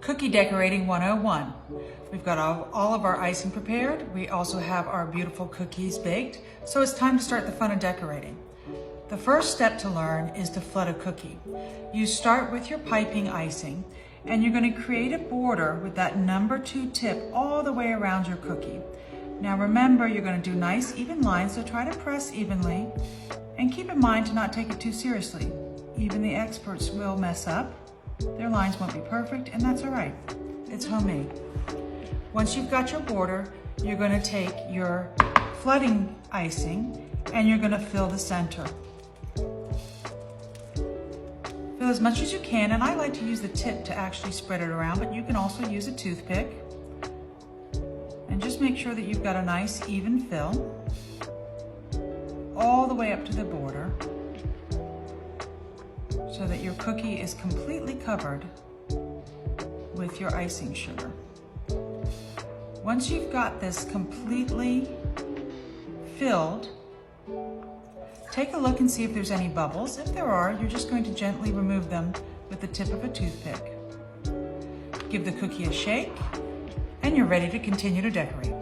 Cookie Decorating 101. We've got all of our icing prepared. We also have our beautiful cookies baked. So it's time to start the fun of decorating. The first step to learn is to flood a cookie. You start with your piping icing and you're going to create a border with that number 2 tip all the way around your cookie. Now remember, you're going to do nice even lines, so try to press evenly and keep in mind to not take it too seriously. Even the experts will mess up. Their lines won't be perfect, and that's all right. It's homemade. Once you've got your border, you're going to take your flooding icing and you're going to fill the center. Fill as much as you can, and I like to use the tip to actually spread it around, but you can also use a toothpick. And just make sure that you've got a nice even fill all the way up to the border so that your cookie is completely covered with your icing sugar. Once you've got this completely filled, take a look and see if there's any bubbles. If there are, you're just going to gently remove them with the tip of a toothpick. Give the cookie a shake, and you're ready to continue to decorate.